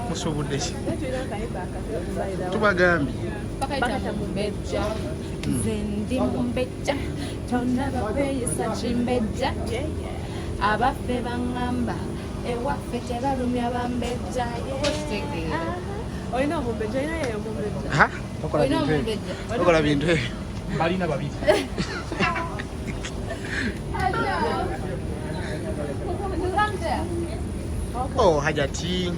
musobodde ki tubagambye Bakayita mumbejja nze ndi mumbejja tonaba kweyisa kimbejja abaffe baŋŋamba ewaffe tebalumya bambejja olina omumbejja olina yeyo omumbejja okola bintu ebyo balina babiri oh hajati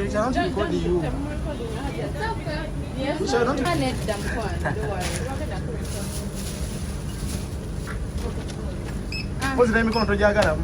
we cannot record you we shall not pozina emikono tojagalamu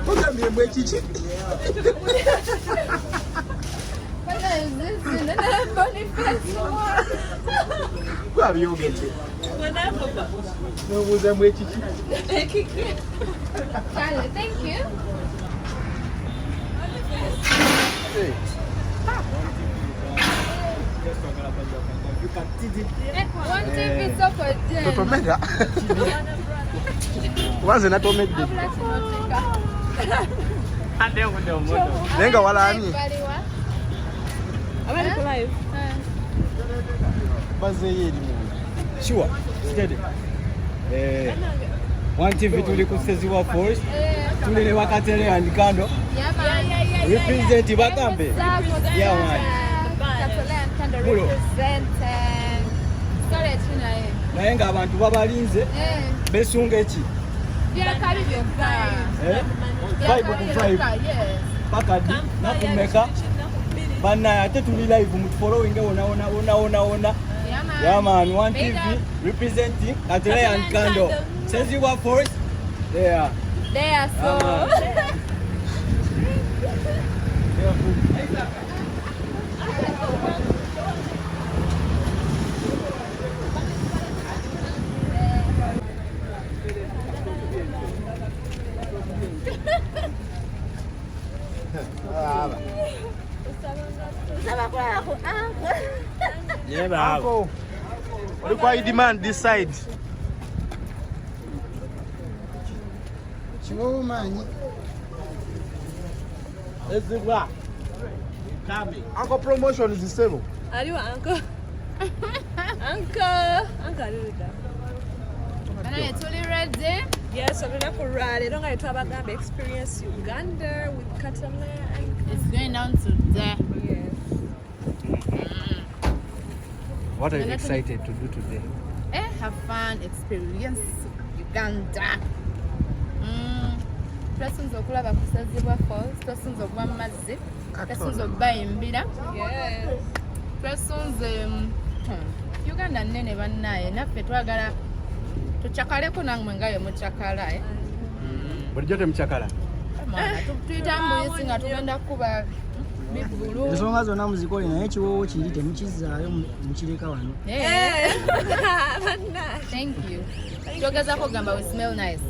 ogambye mbwe kiki gwabyogedde nobuuza mbwe kiki totomera wanze natomedde naye nga walaamye bazeeyo eri munda sure steady One TV tuli ku Ssezibwa Falls tuli ne Kataleya Kandle represent Bagambe yeah man Kataleya Kandle represent naye nga abantu babalinze besunga eki byakali byokka vibe ku vibe paka di nakumeka bana ate tuli live mu following ona yeah man One TV representing Kataleya Kandle Ssezibwa Falls there so yeah, uncle. What do you demand this side? Uncle promotion is the same. Are you uncle? Uncle. Tuli ready? Yes, I'm going to ride. I don't get to Bagenda experience Uganda with Kataleya. It's going down today. Yes. What are you excited to do today? Have fun, experience Uganda. Twasunze okulaba ku Ssezibwa Falls, twasunze okuba mu mazzi, twasunze okubayimbira. Yes. Twasunze Uganda nnene bannaye naffe twagala tucakaleko nangwe ngayo mucakala bulijjo temucakala tuyitambuyisi nga tugenda kuba bigulu ensonga zonna muzikole naye ekiwoowo kiri temukizaayo mukireka wano. Thank you. Togezako gamba we smell nice.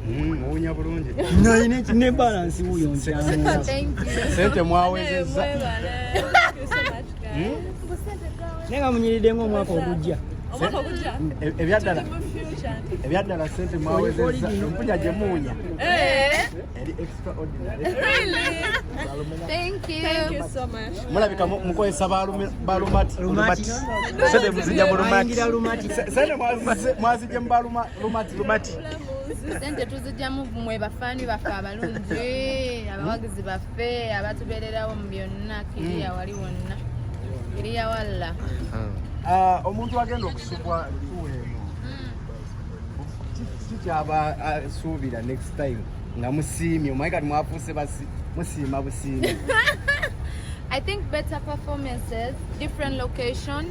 Owunya bulungi. Nalina ne balance wuyo nkyanga. Thank you. Sente mwawezezza. Nenga munyiridde ng'omwaka ogujja. Ebyaddala sente mwawezezza mpunya gye muunya. Eri extraordinary. Really? Thank you. Thank you so much. Mulabika mukozesa balumati. Sente muzijja mu lumati. Sente mwazijja mu lumati. Sente tuzijjamu mwe bafaani baffe abalungi, abawagizi baffe, abatubeererawo mu byonna, kiriya wali wonna. Kiriya walla. Omuntu agenda okusubwa tuweemu. Kikyaba asuubira next time nga musiimye omanyi kati mwafuuse musiima busiimi. I think better performances, different location.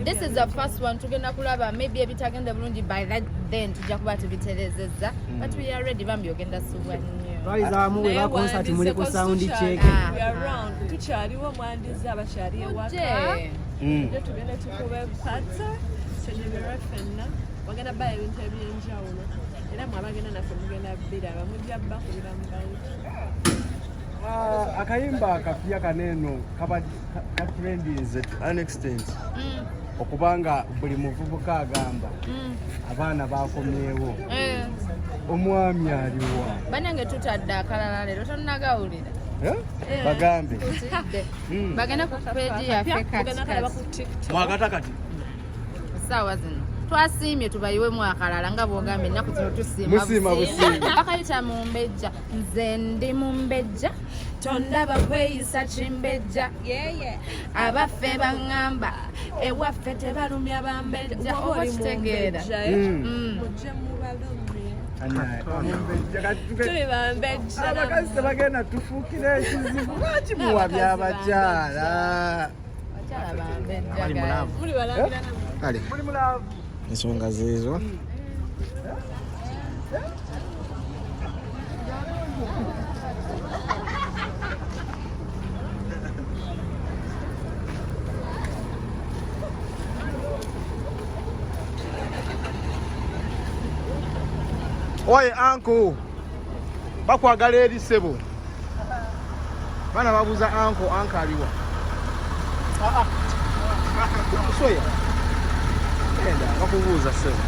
This is the first one. Tugenda kulaba maybe ebitagenda bulungi by that then tujja kuba tubiterezeza. But we are ready bambi ogenda suwa nnyo. Twalizaamu we ba concert muli ku sound check. We are round. Tukyaliwo mwandizi abakyali ewaka. Njo tugenda tukube pata. Ssezibwa ffenna. Bagenda baya ebintu ebyenjawulo. Era mwabagenda naffe mugenda biraba. Mujja bakubira mu bawuti. Akayimba akapya kaneno kaba trendinze to an extent. Okubanga buli muvubuka agamba abaana bakomyewo. Omwami aliwa. Banange tutadde akalala leero tonnagawulira. Bagambe. Bagenda ku page yaffe kati. Mwagata kati. Sawa zino. Twasiimye tubayiwemu akalala nga bw'ogambye ennaku zino tusiima busiima. Bakayita mu mbejja. Nze ndi mu mbejja. Tondaba kweyisa kimbejja. Abaffe baŋŋamba ewaffe tebalumya bambejja. Oba kitegeera. Mujje mubalumye. Abakazi tebagenda tufuukira ekizibu. Lwaki muwabya abakyala? Abakyala bambejja. Muli balabira Kale. Muli mulaavu. Ensonga zeezo. Oye anko. Bakwagala eri ssebo. Bana babuza anko aliwa. Soya. Enda bakubuuza ssebo.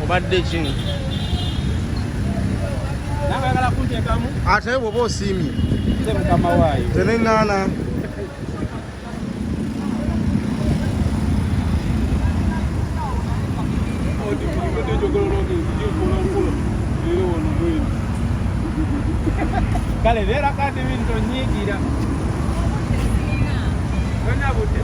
Obadde ki? Nabayagala kunteekamu? Ate bw'oba osiimye. Nze mukama waayo. Nze n'eŋŋaana. Kale beera kandi bintu onyiigira. Tonabudde.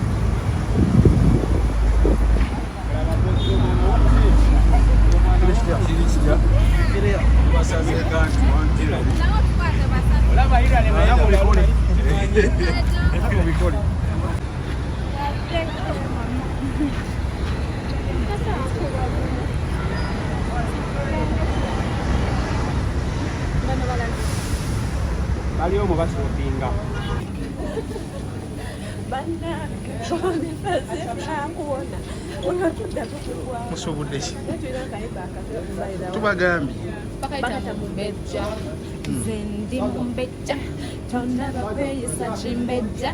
Olaba ira ne mayango bikole. Bikole. Bali omu basoopinga. Musobodde ki? Tubagambye. Bakayita mu mbejja. Nze ndi mu mbejja. Tondaba kweyisa kimbejja.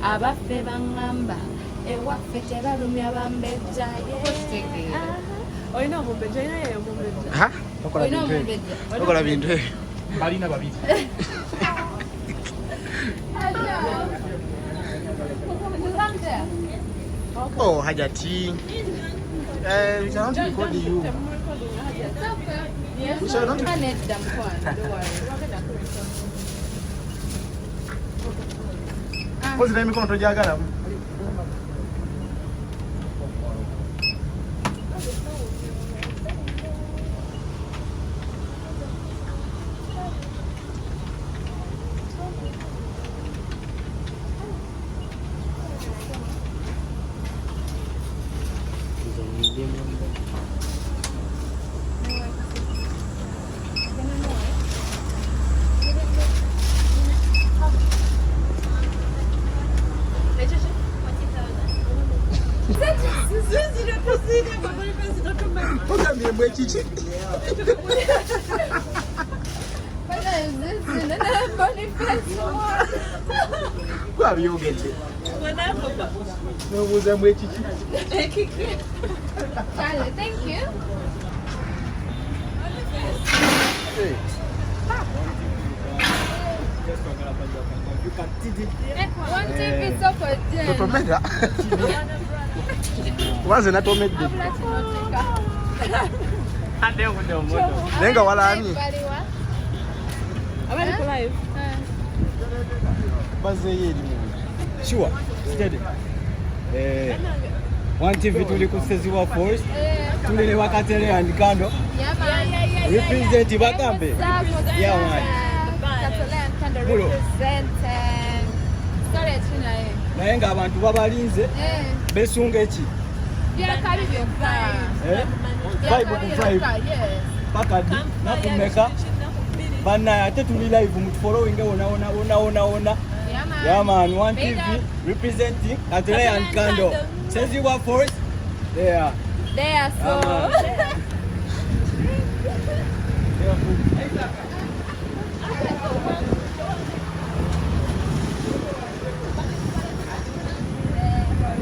Abaffe baŋŋamba ewaffe tebalumya bambejja. Oba kitegeera. Olina omumbejja, olina yeyo omumbejja. Ha? Olina omumbejja. Okola bintu ebyo. Balina babiri. Oh, Hajati. We shall not record you. We shall not Kozina emikono togyagala. bwe kiki? Kwabyogedde. Nobuuza bwe kiki? Charlie, thank you. Hey. One TV so for Jen. Totomega? Wanze natomedde. Nenga walani. Abali ku live. Bazeyo eri mu. Sure. Steady. One TV tuli ku Ssezibwa Falls. Tuli ne Kataleya Kandle. Represent Bagambe. Yeah, man. Kataleya Kandle Bulo. representing. Sorry, Chinae. Naye ng'abantu babalinze besunga eki? Byakali byokka. Vibe ku Trip. Yes. Pakadi nakumeka. Bannaye ate tuli live mu following wona. Yeah, man. One TV representing Kataleya Kandle. Ssezibwa Falls. There. There, so.